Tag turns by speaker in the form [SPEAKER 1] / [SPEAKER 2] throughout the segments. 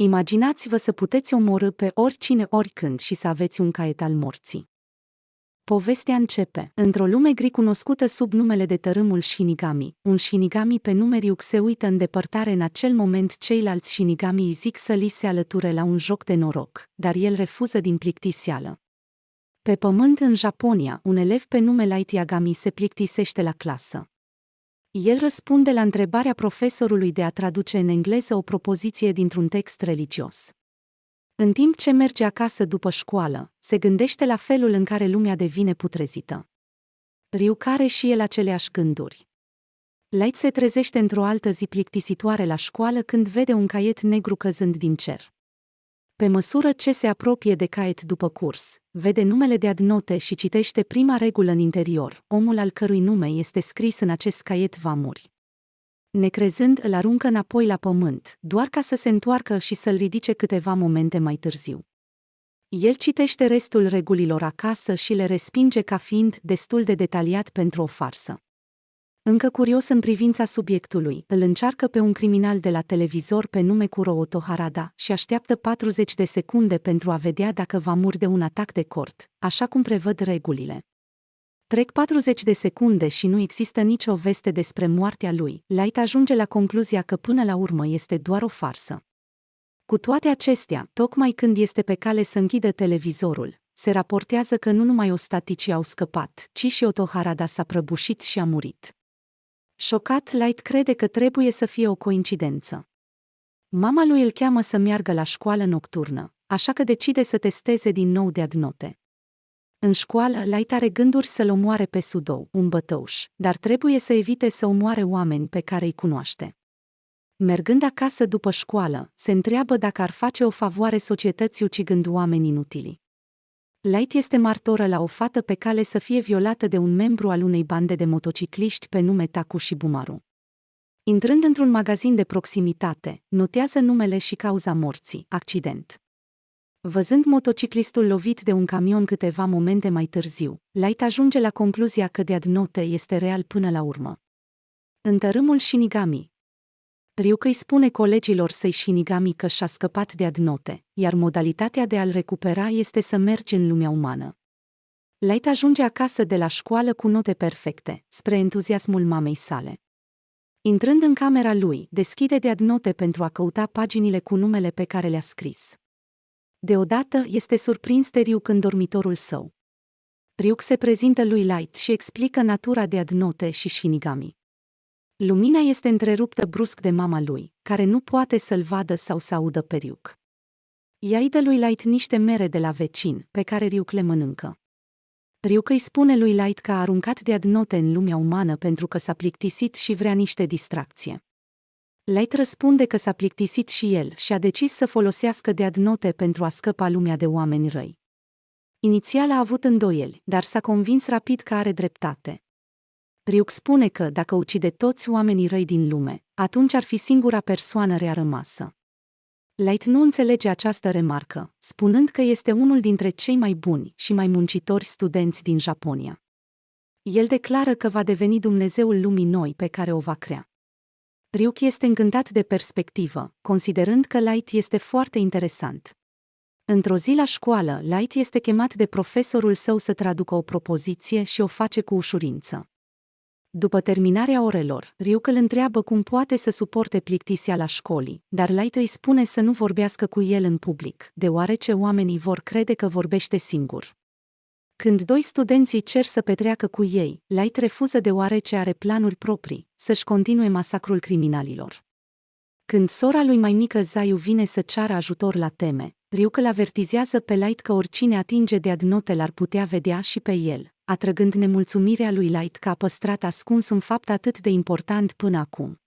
[SPEAKER 1] Imaginați-vă să puteți omorî pe oricine oricând și să aveți un caiet al morții. Povestea începe. Într-o lume gri cunoscută sub numele de tărâmul Shinigami, un Shinigami pe nume Ryuk se uită în depărtare. În acel moment ceilalți Shinigami îi zic să li se alăture la un joc de noroc, dar el refuză din plictiseală. Pe pământ în Japonia, un elev pe nume Light Yagami se plictisește la clasă. El răspunde la întrebarea profesorului de a traduce în engleză o propoziție dintr-un text religios. În timp ce merge acasă după școală, se gândește la felul în care lumea devine putrezită. Ryuk are și el aceleași gânduri. Light se trezește într-o altă zi plictisitoare la școală când vede un caiet negru căzând din cer. Pe măsură ce se apropie de caiet după curs, vede numele de adnote și citește prima regulă în interior: omul al cărui nume este scris în acest caiet va muri. Necrezând, îl aruncă înapoi la pământ, doar ca să se întoarcă și să-l ridice câteva momente mai târziu. El citește restul regulilor acasă și le respinge ca fiind destul de detaliat pentru o farsă. Încă curios în privința subiectului, îl încearcă pe un criminal de la televizor pe nume Kuro Otoharada și așteaptă 40 de secunde pentru a vedea dacă va muri de un atac de cord, așa cum prevăd regulile. Trec 40 de secunde și nu există nicio veste despre moartea lui. Light ajunge la concluzia că până la urmă este doar o farsă. Cu toate acestea, tocmai când este pe cale să închidă televizorul, se raportează că nu numai ostaticii au scăpat, ci și Otoharada s-a prăbușit și a murit. Șocat, Light crede că trebuie să fie o coincidență. Mama lui îl cheamă să meargă la școală nocturnă, așa că decide să testeze din nou de adnote. În școală, Light are gânduri să-l omoare pe Sudou, un bătăuș, dar trebuie să evite să omoare oameni pe care îi cunoaște. Mergând acasă după școală, se întreabă dacă ar face o favoare societății ucigând oameni inutili. Light este martoră la o fată pe cale să fie violată de un membru al unei bande de motocicliști pe nume Takushi Bumaru. Intrând într-un magazin de proximitate, notează numele și cauza morții: accident. Văzând motociclistul lovit de un camion câteva momente mai târziu, Light ajunge la concluzia că de adnote este real până la urmă. În tărâmul Shinigami, Ryuk îi spune colegilor săi Shinigami că și-a scăpat de adnote, iar modalitatea de a-l recupera este să mergi în lumea umană. Light ajunge acasă de la școală cu note perfecte, spre entuziasmul mamei sale. Intrând în camera lui, deschide de adnote pentru a căuta paginile cu numele pe care le-a scris. Deodată este surprins de Ryuk în dormitorul său. Ryuk se prezintă lui Light și explică natura de adnote și Shinigami. Lumina este întreruptă brusc de mama lui, care nu poate să-l vadă sau să audă pe Ryuk. Ea îi dă lui Light niște mere de la vecin, pe care Ryuk le mănâncă. Ryuk îi spune lui Light că a aruncat de adnote în lumea umană pentru că s-a plictisit și vrea niște distracție. Light răspunde că s-a plictisit și el și a decis să folosească de adnote pentru a scăpa lumea de oameni răi. Inițial a avut îndoieli, dar s-a convins rapid că are dreptate. Ryuk spune că, dacă ucide toți oamenii răi din lume, atunci ar fi singura persoană rea rămasă. Light nu înțelege această remarcă, spunând că este unul dintre cei mai buni și mai muncitori studenți din Japonia. El declară că va deveni Dumnezeul lumii noi pe care o va crea. Ryuk este încântat de perspectivă, considerând că Light este foarte interesant. Într-o zi la școală, Light este chemat de profesorul său să traducă o propoziție și o face cu ușurință. După terminarea orelor, Ryuk îl întreabă cum poate să suporte plictiseala școlii, dar Light îi spune să nu vorbească cu el în public, deoarece oamenii vor crede că vorbește singur. Când doi studenți îi cer să petreacă cu ei, Light refuză deoarece are planuri proprii, să-și continue masacrul criminalilor. Când sora lui mai mică Zayu vine să ceară ajutor la teme, Ryuk îl avertizează pe Light că oricine atinge de adnote l-ar putea vedea și pe el, atrăgând nemulțumirea lui Light că a păstrat ascuns un fapt atât de important până acum.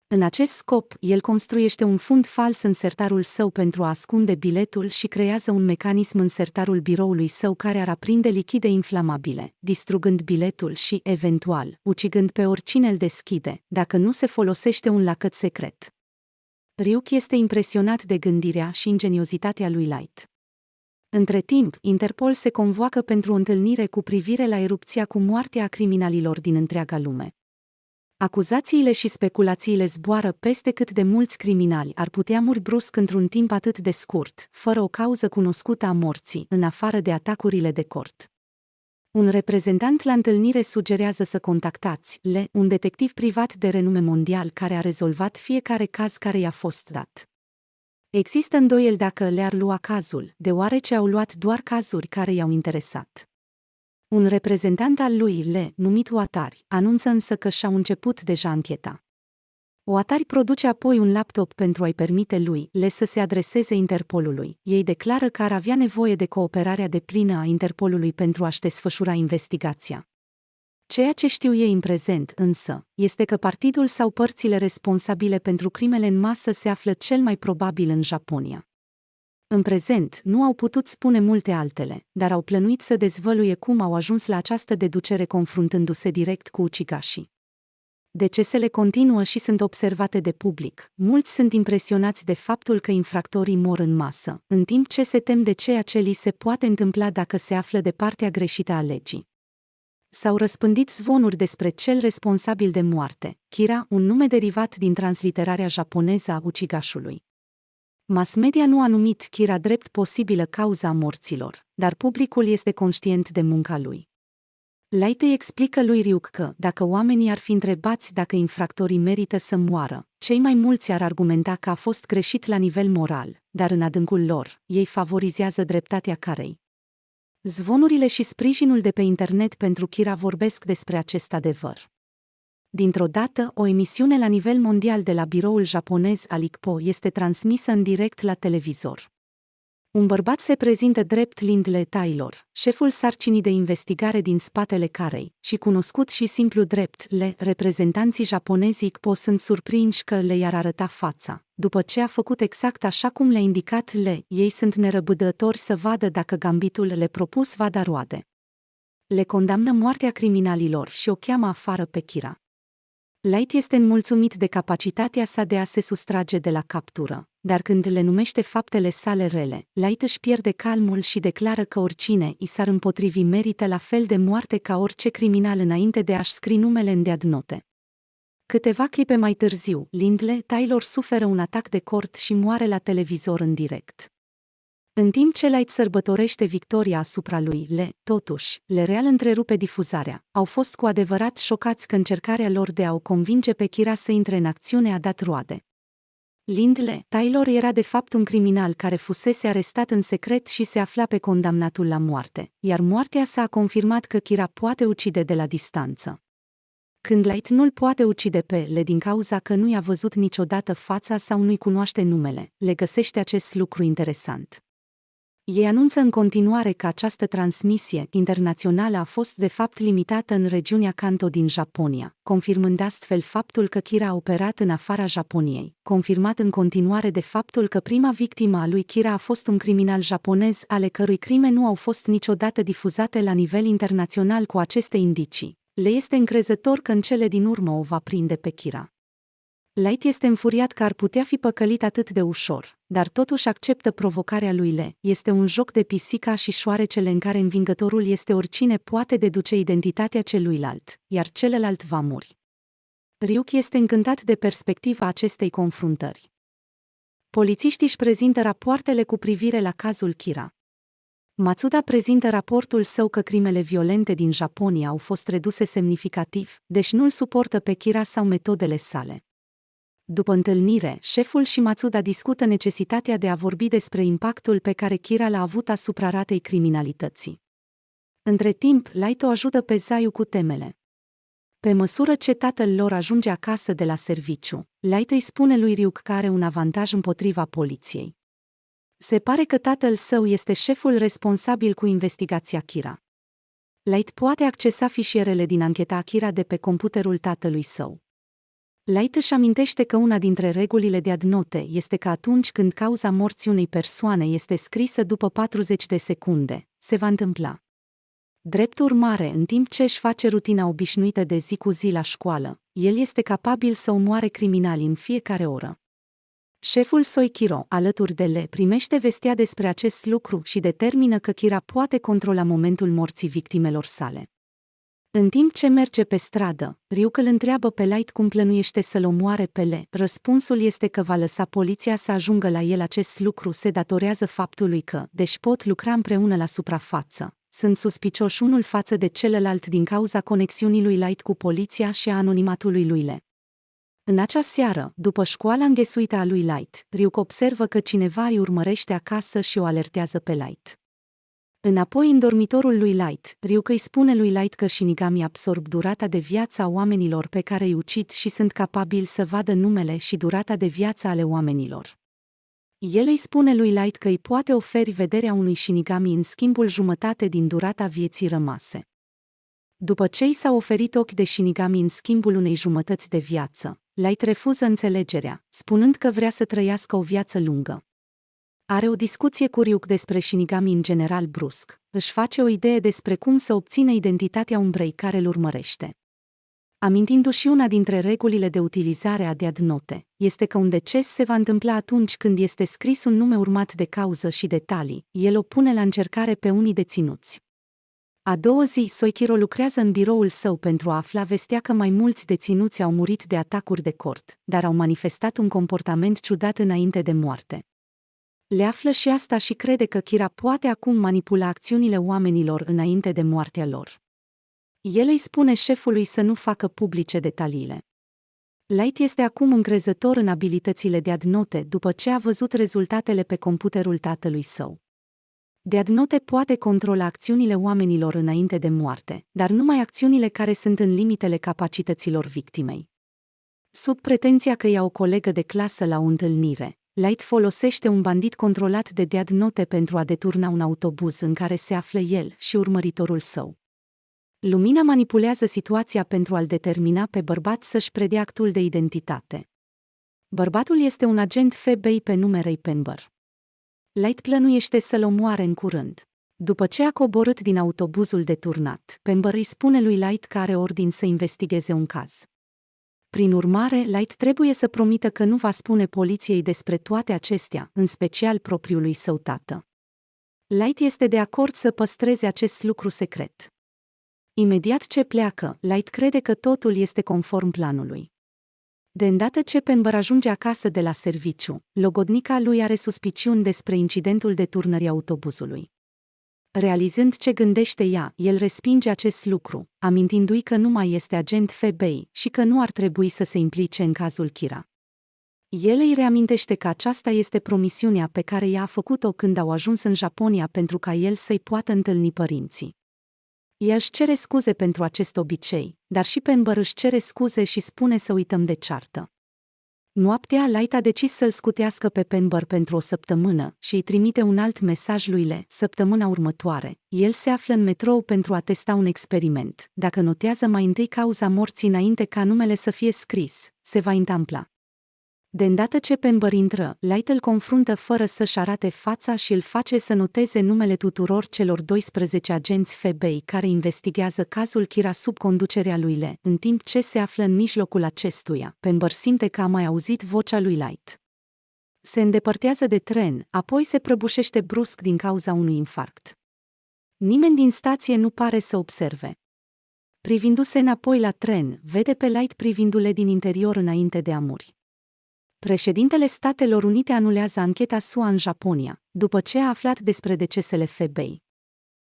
[SPEAKER 1] În acest scop, el construiește un fund fals în sertarul său pentru a ascunde biletul și creează un mecanism în sertarul biroului său care ar aprinde lichide inflamabile, distrugând biletul și, eventual, ucigând pe oricine îl deschide, dacă nu se folosește un lacăt secret. Ryuk este impresionat de gândirea și ingeniozitatea lui Light. Între timp, Interpol se convoacă pentru o întâlnire cu privire la erupția cu moartea a criminalilor din întreaga lume. Acuzațiile și speculațiile zboară peste cât de mulți criminali ar putea muri brusc într-un timp atât de scurt, fără o cauză cunoscută a morții, în afară de atacurile de cort. Un reprezentant la întâlnire sugerează să contactați un detectiv privat de renume mondial care a rezolvat fiecare caz care i-a fost dat. Există îndoieli dacă le-ar lua cazul, deoarece au luat doar cazuri care i-au interesat. Un reprezentant al lui numit Watari, anunță însă că și-au început deja ancheta. Watari produce apoi un laptop pentru a-i permite lui să se adreseze Interpolului. Ei declară că ar avea nevoie de cooperarea deplină a Interpolului pentru a-și desfășura investigația. Ceea ce știu ei în prezent, însă, este că partidul sau părțile responsabile pentru crimele în masă se află cel mai probabil în Japonia. În prezent, nu au putut spune multe altele, dar au plănuit să dezvăluie cum au ajuns la această deducere confruntându-se direct cu ucigașii. Decesele continuă și sunt observate de public. Mulți sunt impresionați de faptul că infractorii mor în masă, în timp ce se tem de ceea ce li se poate întâmpla dacă se află de partea greșită a legii. S-au răspândit zvonuri despre cel responsabil de moarte, Kira, un nume derivat din transliterarea japoneză a ucigașului. Mass media nu a numit Kira drept posibilă cauza morților, dar publicul este conștient de munca lui. Light îi explică lui Ryuk că, dacă oamenii ar fi întrebați dacă infractorii merită să moară, cei mai mulți ar argumenta că a fost greșit la nivel moral, dar în adâncul lor, ei favorizează dreptatea carei. Zvonurile și sprijinul de pe internet pentru Kira vorbesc despre acest adevăr. Dintr-o dată, o emisiune la nivel mondial de la biroul japonez al ICPO este transmisă în direct la televizor. Un bărbat se prezintă drept Lindley Taylor, șeful sarcinii de investigare din spatele carei, și cunoscut și simplu drept reprezentanții japonezi ICPO sunt surprinși că le i-ar arăta fața. După ce a făcut exact așa cum le-a indicat ei sunt nerăbdători să vadă dacă gambitul le propus va da roade. Le condamnă moartea criminalilor și o cheamă afară pe Kira. Light este înmulțumit de capacitatea sa de a se sustrage de la captură, dar când le numește faptele sale rele, Light își pierde calmul și declară că oricine i s-ar împotrivi merită la fel de moarte ca orice criminal înainte de a-și scrie numele în deadnote. Câteva clipe mai târziu, Lindley Taylor suferă un atac de cort și moare la televizor în direct. În timp ce Light sărbătorește victoria asupra lui totuși, Real întrerupe difuzarea. Au fost cu adevărat șocați că încercarea lor de a o convinge pe Kira să intre în acțiune a dat roade. Lindley Taylor era de fapt un criminal care fusese arestat în secret și se afla pe condamnatul la moarte, iar moartea sa a confirmat că Kira poate ucide de la distanță. Când Light nu-l poate ucide pe din cauza că nu i-a văzut niciodată fața sau nu-i cunoaște numele, găsește acest lucru interesant. Ei anunță în continuare că această transmisie internațională a fost de fapt limitată în regiunea Kanto din Japonia, confirmând astfel faptul că Kira a operat în afara Japoniei, confirmat în continuare de faptul că prima victimă a lui Kira a fost un criminal japonez ale cărui crime nu au fost niciodată difuzate la nivel internațional. Cu aceste indicii, le este încrezător că în cele din urmă o va prinde pe Kira. Light este înfuriat că ar putea fi păcălit atât de ușor, dar totuși acceptă provocarea lui Este un joc de pisica și șoarecele în care învingătorul este oricine poate deduce identitatea celuilalt, iar celălalt va muri. Ryuk este încântat de perspectiva acestei confruntări. Polițiștii își prezintă rapoartele cu privire la cazul Kira. Matsuda prezintă raportul său că crimele violente din Japonia au fost reduse semnificativ, deci nu-l suportă pe Kira sau metodele sale. După întâlnire, șeful și Matsuda discută necesitatea de a vorbi despre impactul pe care Kira l-a avut asupra ratei criminalității. Între timp, Light o ajută pe Zayu cu temele. Pe măsură ce tatăl lor ajunge acasă de la serviciu, Light îi spune lui Ryuk că are un avantaj împotriva poliției. Se pare că tatăl său este șeful responsabil cu investigația Kira. Light poate accesa fișierele din ancheta Kira de pe computerul tatălui său. Light își amintește că una dintre regulile de adnote este că atunci când cauza morții unei persoane este scrisă după 40 de secunde, se va întâmpla. Drept urmare, în timp ce își face rutina obișnuită de zi cu zi la școală, el este capabil să omoare criminali în fiecare oră. Șeful Soichiro, alături de primește vestea despre acest lucru și determină că Kira poate controla momentul morții victimelor sale. În timp ce merge pe stradă, Ryuk îl întreabă pe Light cum plănuiește să-l omoare pe Lee. Răspunsul este că va lăsa poliția să ajungă la el. Acest lucru se datorează faptului că, deși pot lucra împreună la suprafață, sunt suspicioși unul față de celălalt din cauza conexiunii lui Light cu poliția și a anonimatului lui Lee. În acea seară, după școala înghesuită a lui Light, Ryuk observă că cineva îi urmărește acasă și o alertează pe Light. Înapoi în dormitorul lui Light, Ryuk îi spune lui Light că Shinigami absorb durata de viață a oamenilor pe care îi ucid și sunt capabili să vadă numele și durata de viață ale oamenilor. El îi spune lui Light că îi poate oferi vederea unui Shinigami în schimbul jumătate din durata vieții rămase. După ce i s-a oferit ochi de Shinigami în schimbul unei jumătăți de viață, Light refuză înțelegerea, spunând că vrea să trăiască o viață lungă. Are o discuție cu Ryuk despre Shinigami în general brusc, își face o idee despre cum să obțină identitatea umbrei care îl urmărește. Amintindu-și una dintre regulile de utilizare a Death Note, este că un deces se va întâmpla atunci când este scris un nume urmat de cauză și detalii, el o pune la încercare pe unii deținuți. A doua zi, Soichiro lucrează în biroul său pentru a afla vestea că mai mulți deținuți au murit de atacuri de cort, dar au manifestat un comportament ciudat înainte de moarte. Le află și asta și crede că Kira poate acum manipula acțiunile oamenilor înainte de moartea lor. El îi spune șefului să nu facă publice detaliile. Light este acum încrezător în abilitățile Death Note după ce a văzut rezultatele pe computerul tatălui său. Death Note poate controla acțiunile oamenilor înainte de moarte, dar numai acțiunile care sunt în limitele capacităților victimei. Sub pretenția că ia o colegă de clasă la o întâlnire, Light folosește un bandit controlat de Death Note pentru a deturna un autobuz în care se află el și urmăritorul său. Lumina manipulează situația pentru a-l determina pe bărbat să-și predea actul de identitate. Bărbatul este un agent FBI pe nume Ray Penber. Light plănuiește să-l omoare în curând. După ce a coborât din autobuzul deturnat, Penber îi spune lui Light că are ordin să investigheze un caz. Prin urmare, Light trebuie să promită că nu va spune poliției despre toate acestea, în special propriului său tată. Light este de acord să păstreze acest lucru secret. Imediat ce pleacă, Light crede că totul este conform planului. De îndată ce Penber ajunge acasă de la serviciu, logodnica lui are suspiciuni despre incidentul deturnării autobuzului. Realizând ce gândește ea, el respinge acest lucru, amintindu-i că nu mai este agent FBI și că nu ar trebui să se implice în cazul Kira. El îi reamintește că aceasta este promisiunea pe care ea a făcut-o când au ajuns în Japonia pentru ca el să-i poată întâlni părinții. Ea își cere scuze pentru acest obicei, dar și Penber își cere scuze și spune să uităm de ceartă. Noaptea, Light a decis să-l scutească pe Penber pentru o săptămână și îi trimite un alt mesaj lui Lee. Săptămâna următoare, el se află în metrou pentru a testa un experiment. Dacă notează mai întâi cauza morții înainte ca numele să fie scris, se va întâmpla. De îndată ce Penber intră, Light îl confruntă fără să-și arate fața și îl face să noteze numele tuturor celor 12 agenți FBI care investigează cazul Kira sub conducerea lui Lee. În timp ce se află în mijlocul acestuia, Penber simte că a mai auzit vocea lui Light. Se îndepărtează de tren, apoi se prăbușește brusc din cauza unui infarct. Nimeni din stație nu pare să observe. Privindu-se înapoi la tren, vede pe Light privindu-le din interior înainte de a muri. Președintele Statelor Unite anulează ancheta SUA în Japonia, după ce a aflat despre decesele FBI.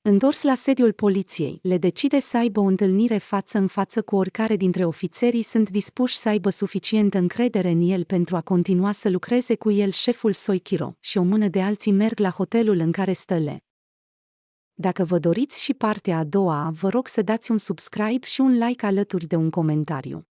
[SPEAKER 1] Întors la sediul poliției, le decide să aibă o întâlnire față în față cu oricare dintre ofițerii sunt dispuși să aibă suficientă încredere în el pentru a continua să lucreze cu el. Șeful Soichiro și o mână de alții merg la hotelul în care stă Lee. Dacă vă doriți și partea a doua, vă rog să dați un subscribe și un like alături de un comentariu.